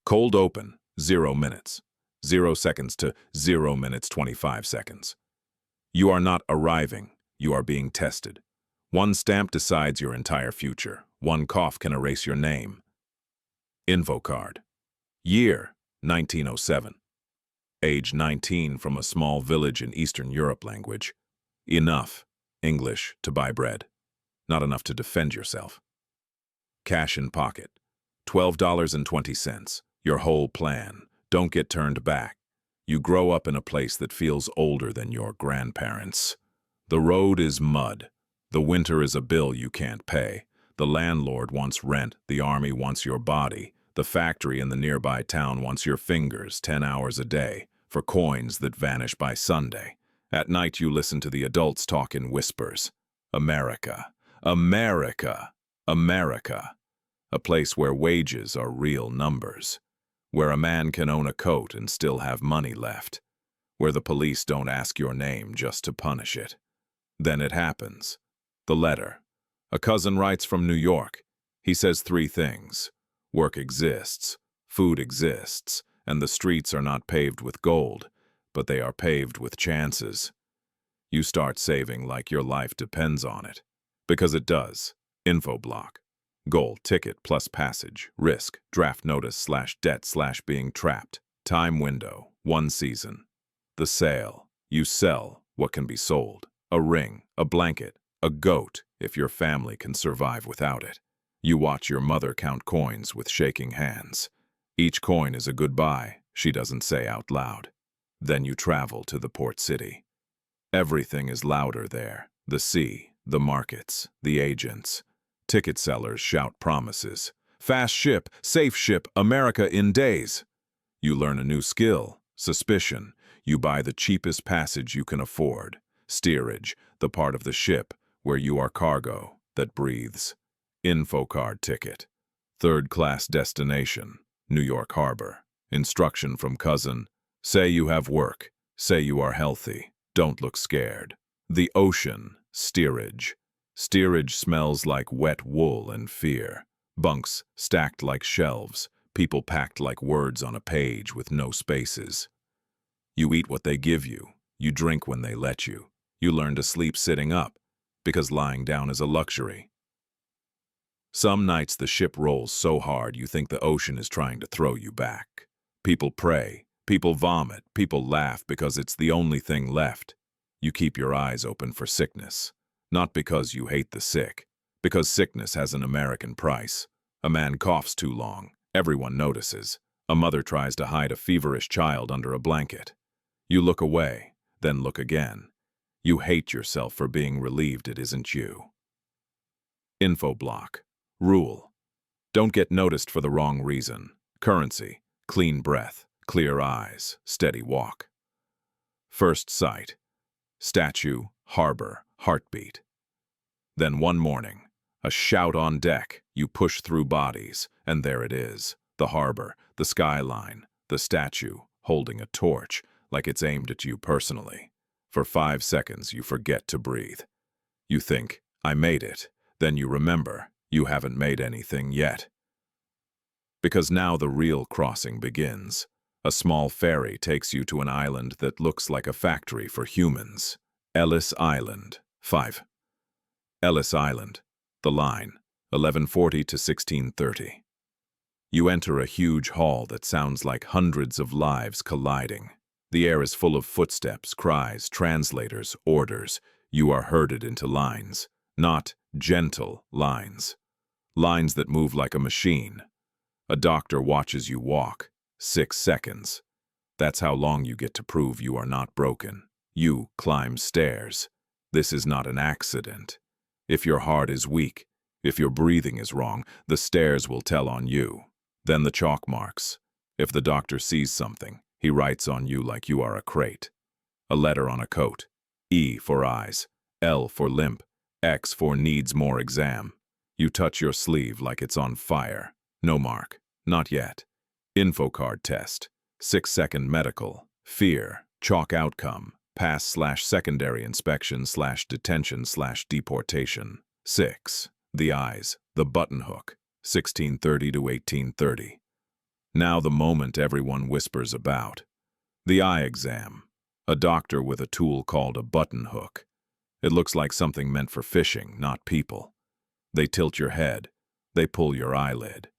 Cold open, 0 minutes. 0 seconds to 0 minutes 25 seconds. You are not arriving, you are being tested. One stamp decides your entire future. One cough can erase your name. Info card. Year, 1907. Age 19, from a small village in Eastern Europe. Language. Enough, English, to buy bread. Not enough to defend yourself. Cash in pocket. $12.20. Your whole plan. Don't get turned back. You grow up in a place that feels older than your grandparents. The road is mud. The winter is a bill you can't pay. The landlord wants rent. The army wants your body. The factory in the nearby town wants your fingers 10 hours a day for coins that vanish by Sunday. At night you listen to the adults talk in whispers. America. America. America. A place where wages are real numbers. Where a man can own a coat and still have money left. Where the police don't ask your name just to punish it. Then it happens. The letter. A cousin writes from New York. He says 3 things. Work exists, food exists, and the streets are not paved with gold, but they are paved with chances. You start saving like your life depends on it. Because it does. Info block. Goal, ticket plus passage, risk, draft notice / debt / being trapped. Time window, 1 season. The sale. You sell what can be sold. A ring, a blanket, a goat, if your family can survive without it. You watch your mother count coins with shaking hands. Each coin is a goodbye, she doesn't say out loud. Then you travel to the port city. Everything is louder there. The sea, the markets, the agents. Ticket sellers shout promises. Fast ship, safe ship, America in days. You learn a new skill, suspicion. You buy the cheapest passage you can afford. Steerage, the part of the ship where you are cargo that breathes. Info card ticket. 3rd class destination, New York Harbor. Instruction from cousin. Say you have work. Say you are healthy. Don't look scared. The ocean, steerage. Steerage smells like wet wool and fear. Bunks stacked like shelves. People packed like words on a page with no spaces. You eat what they give you. You drink when they let you. You learn to sleep sitting up, because lying down is a luxury. Some nights the ship rolls so hard you think the ocean is trying to throw you back. People pray, people vomit, people laugh because it's the only thing left. You keep your eyes open for sickness. Not because you hate the sick, because sickness has an American price. A man coughs too long, everyone notices. A mother tries to hide a feverish child under a blanket. You look away, then look again. You hate yourself for being relieved it isn't you. Info block. Rule. Don't get noticed for the wrong reason. Currency. Clean breath. Clear eyes. Steady walk. First sight. Statue. Harbor. Heartbeat. Then one morning, a shout on deck, you push through bodies, and there it is. The harbor, the skyline, the statue, holding a torch, like it's aimed at you personally. For 5 seconds, you forget to breathe. You think, I made it. Then you remember, you haven't made anything yet. Because now the real crossing begins. A small ferry takes you to an island that looks like a factory for humans. Ellis Island. 5. Ellis Island. The line. 1140 to 1630. You enter a huge hall that sounds like hundreds of lives colliding. The air is full of footsteps, cries, translators, orders. You are herded into lines. Not gentle lines. Lines that move like a machine. A doctor watches you walk. 6 seconds. That's how long you get to prove you are not broken. You climb stairs. This is not an accident. If your heart is weak, if your breathing is wrong, the stairs will tell on you. Then the chalk marks. If the doctor sees something, he writes on you like you are a crate. A letter on a coat. E for eyes, L for limp, X for needs more exam. You touch your sleeve like it's on fire. No mark. Not yet. Info card test. 6-second medical. Fear. Chalk outcome. Pass/secondary inspection /detention/deportation. 6. The eyes. The button hook. 1630 to 1830. Now the moment everyone whispers about. The eye exam. A doctor with a tool called a button hook. It looks like something meant for fishing, not people. They tilt your head. They pull your eyelid.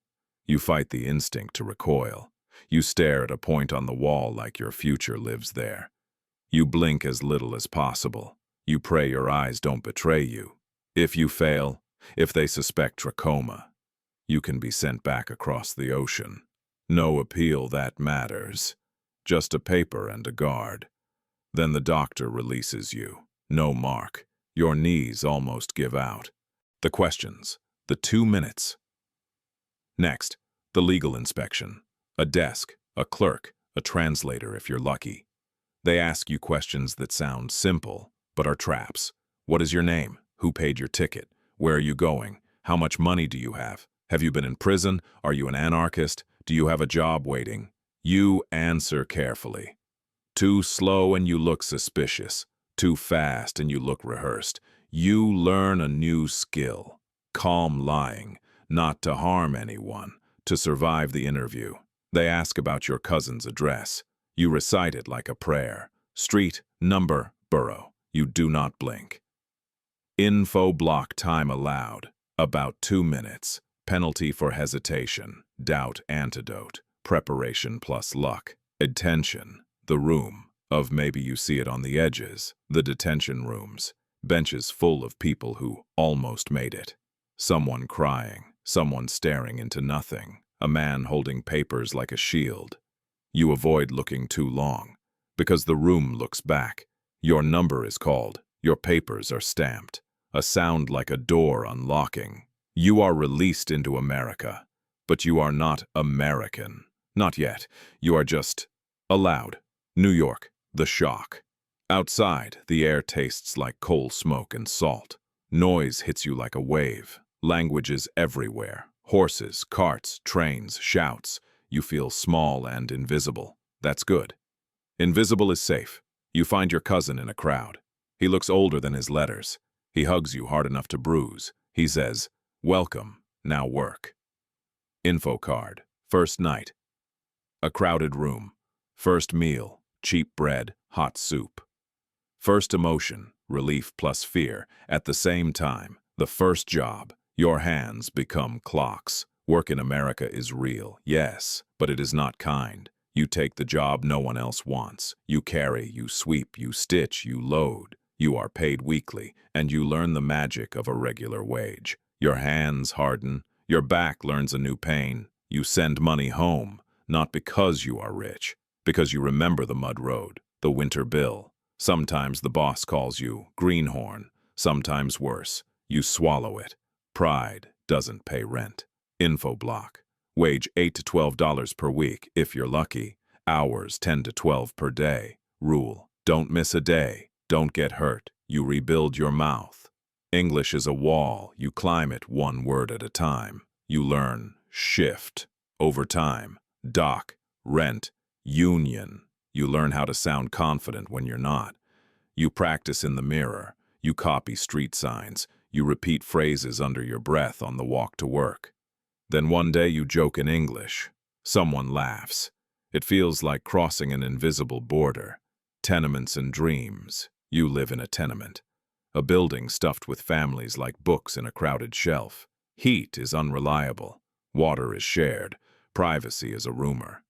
You fight the instinct to recoil. You stare at a point on the wall like your future lives there. You blink as little as possible. You pray your eyes don't betray you. If you fail, if they suspect trachoma, you can be sent back across the ocean. No appeal that matters. Just a paper and a guard. Then the doctor releases you. No mark. Your knees almost give out. The questions. The 2 minutes. Next, the legal inspection. A desk, a clerk, a translator if you're lucky. They ask you questions that sound simple, but are traps. What is your name? Who paid your ticket? Where are you going? How much money do you have? Have you been in prison? Are you an anarchist? Do you have a job waiting? You answer carefully. Too slow and you look suspicious. Too fast and you look rehearsed. You learn a new skill. Calm lying. Not to harm anyone. To survive the interview. They ask about your cousin's address. You recite it like a prayer. Street, number, borough. You do not blink. Info block time allowed. About 2 minutes. Penalty for hesitation. Doubt antidote. Preparation plus luck. Detention. The room. Of maybe you see it on the edges. The detention rooms. Benches full of people who almost made it. Someone crying. Someone staring into nothing. A man holding papers like a shield. You avoid looking too long. Because the room looks back. Your number is called. Your papers are stamped. A sound like a door unlocking. You are released into America. But you are not American. Not yet. You are just allowed. New York. The shock. Outside, the air tastes like coal smoke and salt. Noise hits you like a wave. Languages everywhere. Horses, carts, trains, shouts. You feel small and invisible. That's good. Invisible is safe. You find your cousin in a crowd. He looks older than his letters. He hugs you hard enough to bruise. He says, "Welcome, now work." Info card. First night. A crowded room. First meal. Cheap bread, hot soup. First emotion. Relief plus fear. At the same time. The first job. Your hands become clocks. Work in America is real, yes, but it is not kind. You take the job no one else wants. You carry, you sweep, you stitch, you load. You are paid weekly, and you learn the magic of a regular wage. Your hands harden. Your back learns a new pain. You send money home, not because you are rich, because you remember the mud road, the winter bill. Sometimes the boss calls you greenhorn, sometimes worse. You swallow it. Pride doesn't pay rent. Info block. Wage $8 to $12 per week, if you're lucky. Hours 10 to 12 per day. Rule. Don't miss a day. Don't get hurt. You rebuild your mouth. English is a wall. You climb it one word at a time. You learn shift, overtime, dock, rent, union. You learn how to sound confident when you're not. You practice in the mirror. You copy street signs. You repeat phrases under your breath on the walk to work. Then one day you joke in English. Someone laughs. It feels like crossing an invisible border. Tenements and dreams. You live in a tenement. A building stuffed with families like books in a crowded shelf. Heat is unreliable. Water is shared. Privacy is a rumor.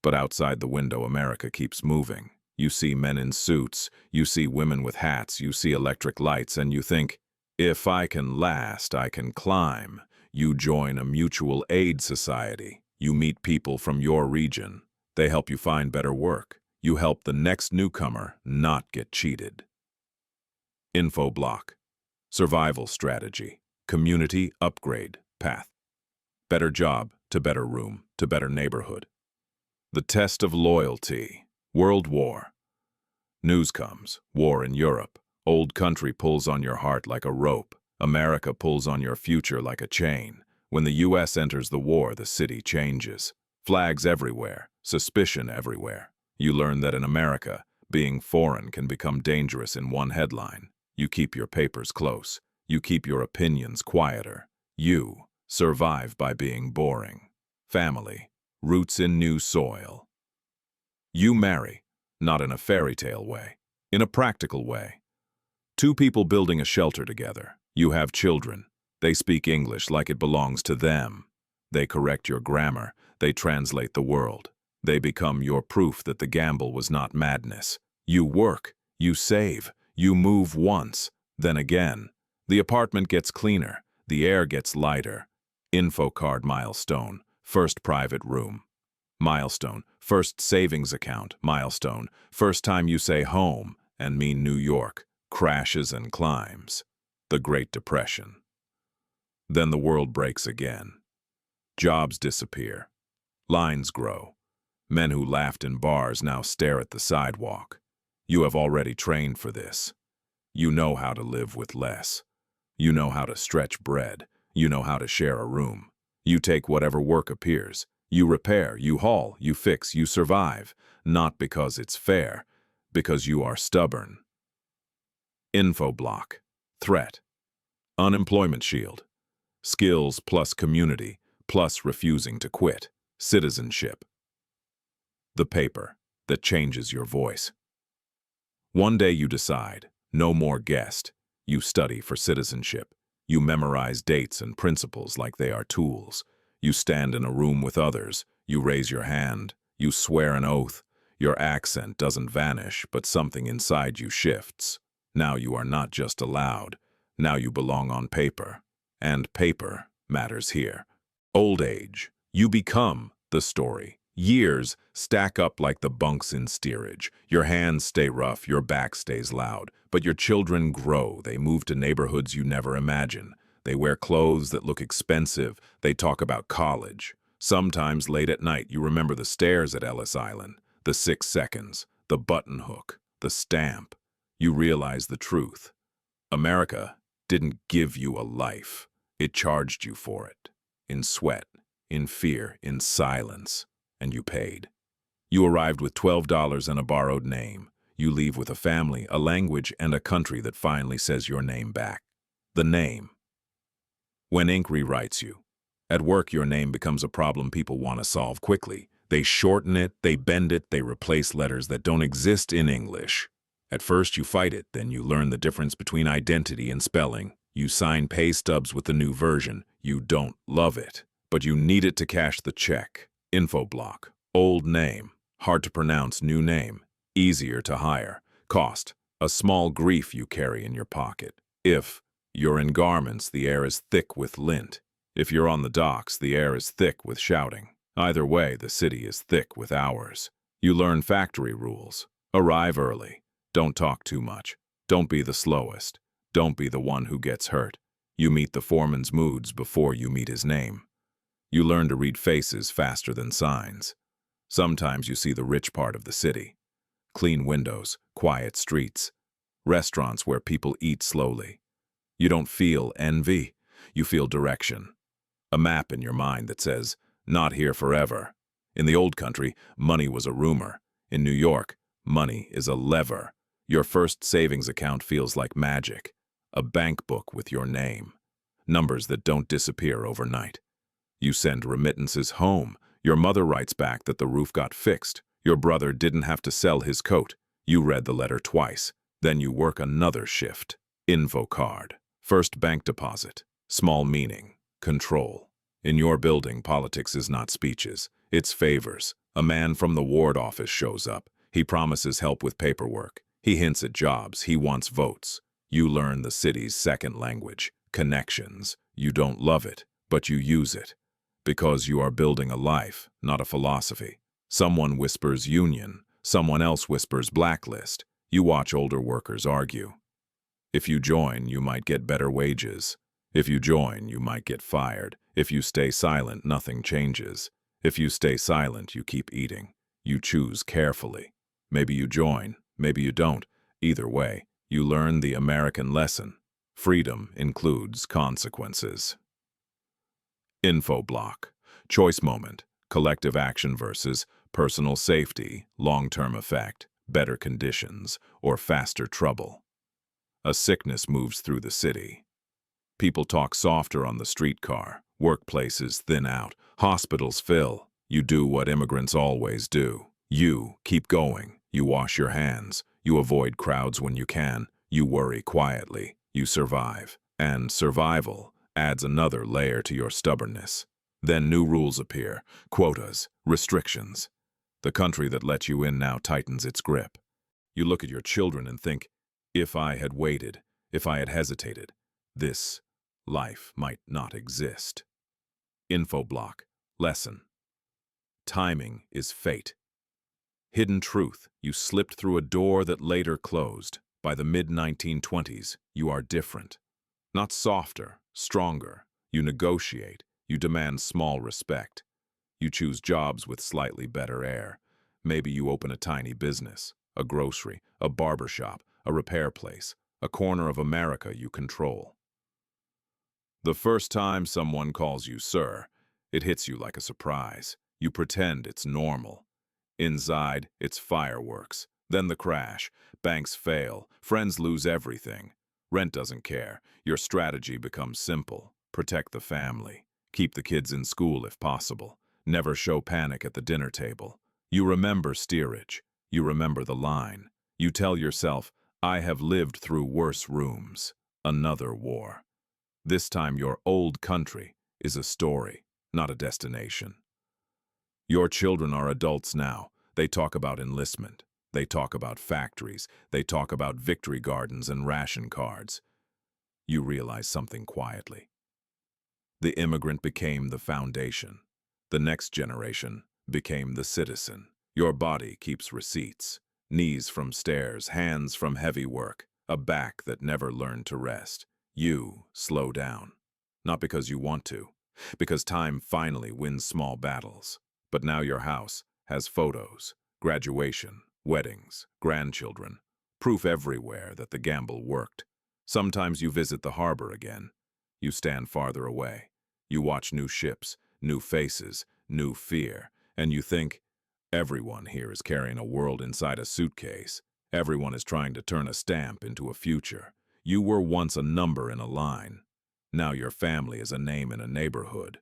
But outside the window, America keeps moving. You see men in suits. You see women with hats. You see electric lights, and you think, if I can last, I can climb. You join a mutual aid society. You meet people from your region. They help you find better work. You help the next newcomer not get cheated. Info block. Survival strategy. Community upgrade path. Better job to better room to better neighborhood. The test of loyalty. World War. News comes. War in Europe. Old country pulls on your heart like a rope. America pulls on your future like a chain. When the U.S. enters the war, the city changes. Flags everywhere. Suspicion everywhere. You learn that in America, being foreign can become dangerous in one headline. You keep your papers close. You keep your opinions quieter. You survive by being boring. Family. roots in new soil. You marry, not in a fairy tale way, in a practical way. Two people building a shelter together. You have children. They speak English like it belongs to them. They correct your grammar. They translate the world. They become your proof that the gamble was not madness. You work. You save. You move once, then again. The apartment gets cleaner. The air gets lighter. Info card milestone. First private room. Milestone. First savings account. Milestone. First time you say home and mean New York. Crashes and climbs. The Great Depression. Then the world breaks again. Jobs disappear. Lines grow. Men who laughed in bars now stare at the sidewalk. You have already trained for this. You know how to live with less. You know how to stretch bread. You know how to share a room. You take whatever work appears. You repair, you haul, you fix, you survive. Not because it's fair, because you are stubborn. Info block. Threat. Unemployment shield. Skills plus community plus refusing to quit. Citizenship. The paper that changes your voice. One day you decide, no more guest. You study for citizenship. You memorize dates and principles like they are tools. You stand in a room with others. You raise your hand. You swear an oath. Your accent doesn't vanish, but something inside you shifts. Now you are not just allowed. Now you belong on paper. And paper matters here. Old age. You become the story. Years stack up like the bunks in steerage. Your hands stay rough, your back stays loud. But your children grow. They move to neighborhoods you never imagine. They wear clothes that look expensive. They talk about college. Sometimes late at night you remember the stairs at Ellis Island, the 6 seconds, the button hook, the stamp. You realize the truth. America didn't give you a life. It charged you for it. In sweat, in fear, in silence. And you paid. You arrived with $12 and a borrowed name. You leave with a family, a language, and a country that finally says your name back. The name. When ink rewrites you. At work, your name becomes a problem people want to solve quickly. They shorten it, they bend it, they replace letters that don't exist in English. At first, you fight it, then you learn the difference between identity and spelling. You sign pay stubs with the new version. You don't love it, but you need it to cash the check. Info block. Old name. Hard to pronounce new name. Easier to hire. Cost. A small grief you carry in your pocket. If you're in garments, the air is thick with lint. If you're on the docks, the air is thick with shouting. Either way, the city is thick with hours. You learn factory rules. Arrive early. Don't talk too much. Don't be the slowest. Don't be the one who gets hurt. You meet the foreman's moods before you meet his name. You learn to read faces faster than signs. Sometimes you see the rich part of the city. Clean windows, quiet streets, restaurants where people eat slowly. You don't feel envy, you feel direction. A map in your mind that says, not here forever. In the old country, money was a rumor. In New York, money is a lever. Your first savings account feels like magic. A bank book with your name. Numbers that don't disappear overnight. You send remittances home. Your mother writes back that the roof got fixed. Your brother didn't have to sell his coat. You read the letter twice. Then you work another shift. Info card. First bank deposit. Small meaning. Control. In your building, politics is not speeches. It's favors. A man from the ward office shows up. He promises help with paperwork. He hints at jobs. He wants votes. You learn the city's second language. Connections. You don't love it, but you use it. Because you are building a life, not a philosophy. Someone whispers union, someone else whispers blacklist. You watch older workers argue. If you join, you might get better wages. If you join, you might get fired. If you stay silent, nothing changes. If you stay silent, you keep eating. You choose carefully. Maybe you join, maybe you don't. Either way, you learn the American lesson. Freedom includes consequences. Info block. Choice moment. Collective action versus personal safety, long-term effect, better conditions, or faster trouble. A sickness moves through the city. People talk softer on the streetcar. Workplaces thin out. Hospitals fill. You do what immigrants always do. You keep going. You wash your hands. You avoid crowds when you can. You worry quietly. You survive. And survival adds another layer to your stubbornness. Then new rules appear, quotas, restrictions. The country that let you in now tightens its grip. You look at your children and think, if I had waited, if I had hesitated, this life might not exist. Info block. Lesson. Timing is fate. Hidden truth. You slipped through a door that later closed. By the mid-1920s, you are different. Not softer, stronger. You negotiate. You demand small respect. You choose jobs with slightly better air. Maybe you open a tiny business, a grocery, a barbershop, a repair place, a corner of America you control. The first time someone calls you sir, it hits you like a surprise. You pretend it's normal. Inside, it's fireworks. Then the crash. Banks fail. Friends lose everything. Rent doesn't care. Your strategy becomes simple. Protect the family. Keep the kids in school if possible. Never show panic at the dinner table. You remember steerage. You remember the line. You tell yourself, I have lived through worse rooms. Another war. This time your old country is a story, not a destination. Your children are adults now. They talk about enlistment. They talk about factories. They talk about victory gardens and ration cards. You realize something quietly. The immigrant became the foundation. The next generation became the citizen. Your body keeps receipts. Knees from stairs, hands from heavy work, a back that never learned to rest. You slow down. Not because you want to, because time finally wins small battles. But now your house has photos, graduation, weddings, grandchildren, proof everywhere that the gamble worked. Sometimes you visit the harbor again. You stand farther away. You watch new ships, new faces, new fear, and you think, everyone here is carrying a world inside a suitcase. Everyone is trying to turn a stamp into a future. You were once a number in a line. Now your family is a name in a neighborhood.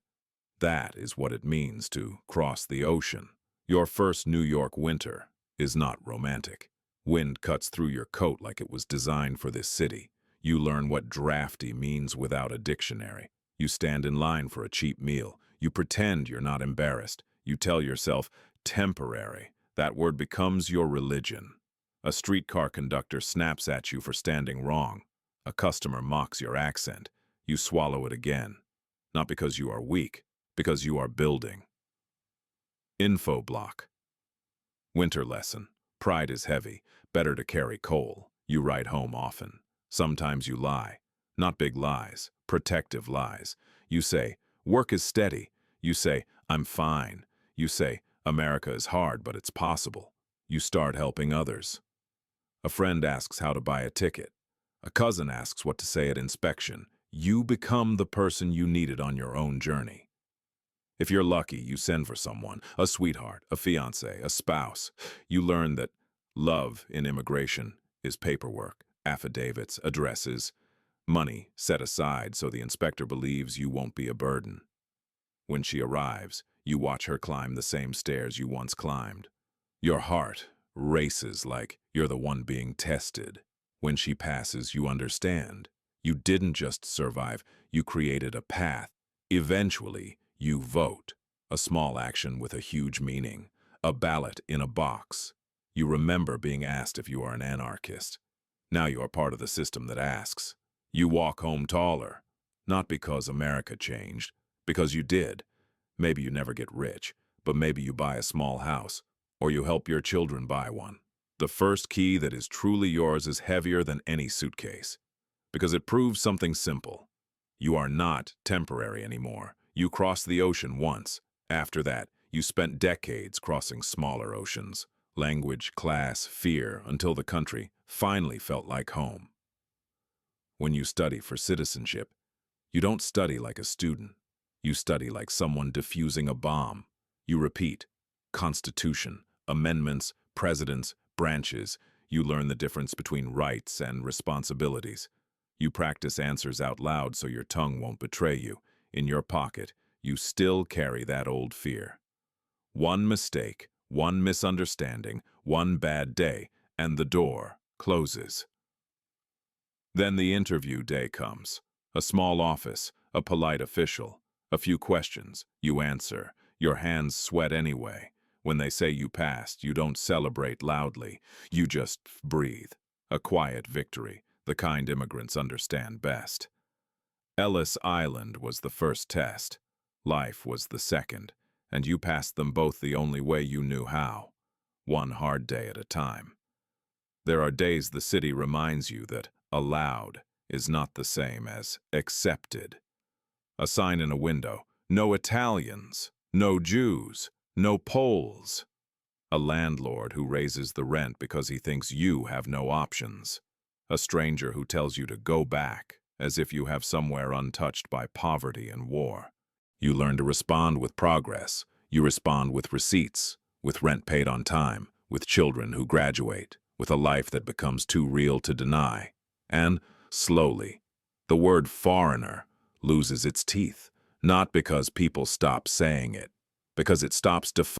That is what it means to cross the ocean. Your first New York winter is not romantic. Wind cuts through your coat like it was designed for this city. You learn what drafty means without a dictionary. You stand in line for a cheap meal. You pretend you're not embarrassed. You tell yourself, temporary. That word becomes your religion. A streetcar conductor snaps at you for standing wrong. A customer mocks your accent. You swallow it again. Not because you are weak, because you are building. Info block. Winter lesson. Pride is heavy. Better to carry coal. You write home often. Sometimes you lie. Not big lies, protective lies. You say, work is steady. You say, I'm fine. You say, America is hard, but it's possible. You start helping others. A friend asks how to buy a ticket. A cousin asks what to say at inspection. You become the person you needed on your own journey. If you're lucky, you send for someone, a sweetheart, a fiancé, a spouse. You learn that love in immigration is paperwork, affidavits, addresses, money set aside so the inspector believes you won't be a burden. When she arrives, you watch her climb the same stairs you once climbed. Your heart races like you're the one being tested. When she passes, you understand. You didn't just survive, you created a path. Eventually, you vote. A small action with a huge meaning. A ballot in a box. You remember being asked if you are an anarchist. Now you are part of the system that asks. You walk home taller. Not because America changed, because you did. Maybe you never get rich, but maybe you buy a small house, or you help your children buy one. The first key that is truly yours is heavier than any suitcase, because it proves something simple. You are not temporary anymore. You crossed the ocean once. After that, you spent decades crossing smaller oceans. Language, class, fear, until the country finally felt like home. When you study for citizenship, you don't study like a student. You study like someone defusing a bomb. You repeat, Constitution, amendments, presidents, branches. You learn the difference between rights and responsibilities. You practice answers out loud so your tongue won't betray you. In your pocket, you still carry that old fear. One mistake, one misunderstanding, one bad day, and the door closes. Then the interview day comes. A small office, a polite official, a few questions, you answer. Your hands sweat anyway. When they say you passed, you don't celebrate loudly. You just breathe. A quiet victory, the kind immigrants understand best. Ellis Island was the first test. Life was the second, and you passed them both the only way you knew how. One hard day at a time. There are days the city reminds you that allowed is not the same as accepted. A sign in a window, no Italians, no Jews, no Poles. A landlord who raises the rent because he thinks you have no options. A stranger who tells you to go back, as if you have somewhere untouched by poverty and war. You learn to respond with progress. You respond with receipts, with rent paid on time, with children who graduate, with a life that becomes too real to deny. And, slowly, the word foreigner loses its teeth, not because people stop saying it, because it stops defining